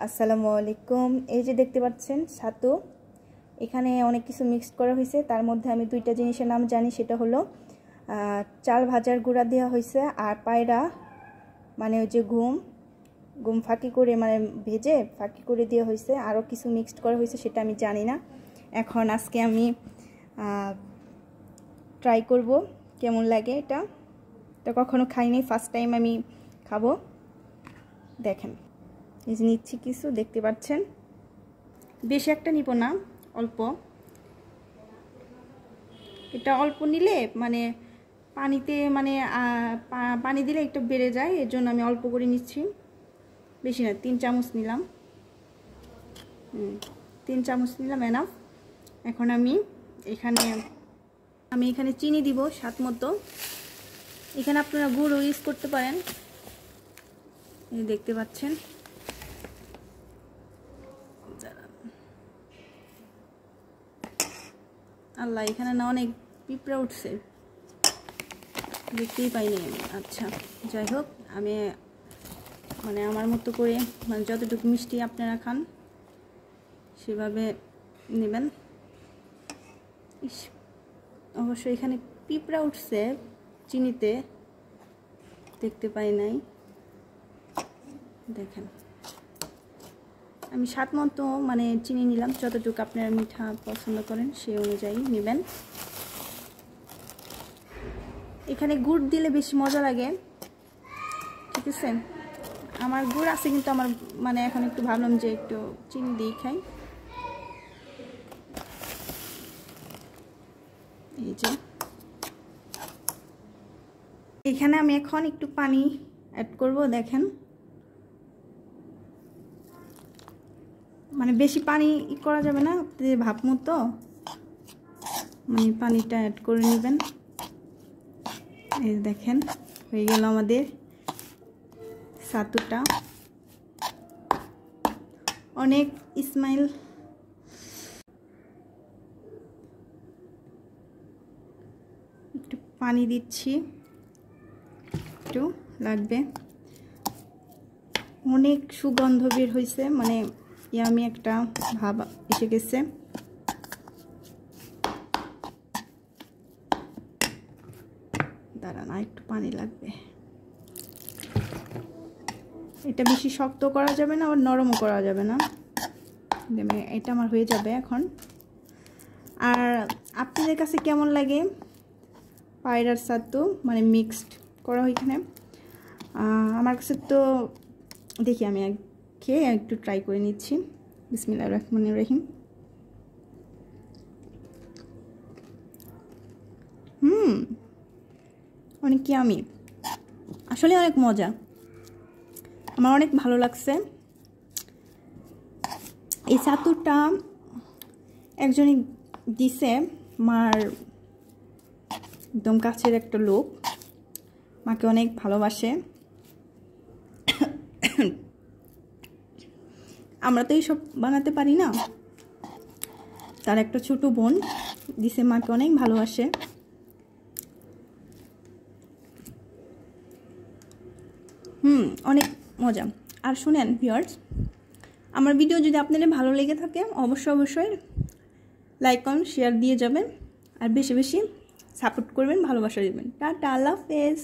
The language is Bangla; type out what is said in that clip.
আসসালামু আলাইকুম। এই যে দেখতে পাচ্ছেন ছাতু, এখানে অনেক কিছু মিক্সড করা হয়েছে। তার মধ্যে আমি দুইটা জিনিসের নাম জানি, সেটা হলো চাল ভাজার গুঁড়া দেওয়া হয়েছে আর পায়রা মানে ওই যে ঘুম ফাঁকি করে মানে ভেজে ফাঁকি করে দেওয়া হয়েছে। আরও কিছু মিক্সড করা হয়েছে, সেটা আমি জানি না। এখন আজকে আমি ট্রাই করব কেমন লাগে। এটা কখনো খাইনি, ফার্স্ট টাইম আমি খাবো। দেখেন এই যে নিচ্ছি কিছু, দেখতে পাচ্ছেন। বেশি একটা নিব না, অল্প। এটা অল্প নিলে মানে পানিতে মানে পানি দিলে একটু বেড়ে যায়, এর জন্য আমি অল্প করে নিচ্ছি। বেশি না, 3 চামচ নিলাম। 3 চামচ নিলাম, এনাফ। এখন আমি এখানে চিনি দিব স্বাদ মতো। এখানে আপনারা গুড়ও ইউজ করতে পারেন, এই দেখতে পাচ্ছেন। আল্লাহ, এখানে না অনেক পিঁপড়া উঠছে, দেখতেই পাইনি আমি। আচ্ছা, যাই হোক, আমি মানে আমার মতো করে মানে যতটুকু মিষ্টি আপনারা খান সেভাবে নেবেন। অবশ্য এখানে পিঁপড়া উঠছে চিনিতে, দেখতে পাই নাই। দেখেন, আমি স্বাদ মতো মানে চিনি নিলাম, যতটুকু আপনারা মিঠা পছন্দ করেন সেই অনুযায়ী নেবেন। এখানে গুড় দিলে বেশি মজা লাগে, ঠিক আছে। আমার গুড় আছে, কিন্তু আমার মানে এখন একটু ভাবলাম যে একটু চিনি দিয়ে খাই। এই যে এখানে আমি এখন একটু পানি অ্যাড করব। দেখেন, মানে বেশি পানি করা যাবে না, ভাপ মতো মানে পানিটা অ্যাড করে নেবেন। এই দেখেন, হয়ে গেল আমাদের ছাতুটা। অনেক স্মাইল। একটু পানি দিচ্ছি, একটু লাগবে। অনেক সুগন্ধ বের হয়েছে, মানে ইয়ামি একটা ভাব এসে গেছে। দাঁড়ান, একটু পানি লাগবে। এটা বেশি শক্ত করা যাবে না, আবার নরমও করা যাবে না। এটা আমার হয়ে যাবে এখন। আর আপনাদের কাছে কেমন লাগে পায়রার ছাতু, মানে মিক্সড করা ওইখানে? আমার কাছে তো দেখি, আমি খেয়ে একটু ট্রাই করে নিচ্ছি। বিসমিল্লাহির রহমানির রহিম। অনেক ইয়ামি, আসলে অনেক মজা, আমার অনেক ভালো লাগছে। এই ছাতুটা একজনই দিছে, মার একদম কাছের একটা লোক, মাকে অনেক ভালোবাসে। আমরা তো এইসব বানাতে পারি না, তার একটা ছোট বোন দিছে, মাকে অনেক ভালোবাসে। অনেক মজা। আর শুনেন ভিউয়ার্স, আমার ভিডিও যদি আপনাদের ভালো লেগে থাকে অবশ্যই লাইক কমেন্ট শেয়ার দিয়ে যাবেন, আর বেশি বেশি সাপোর্ট করবেন, ভালোবাসা দেবেন। টাটা, আল্লাহ হাফেজ।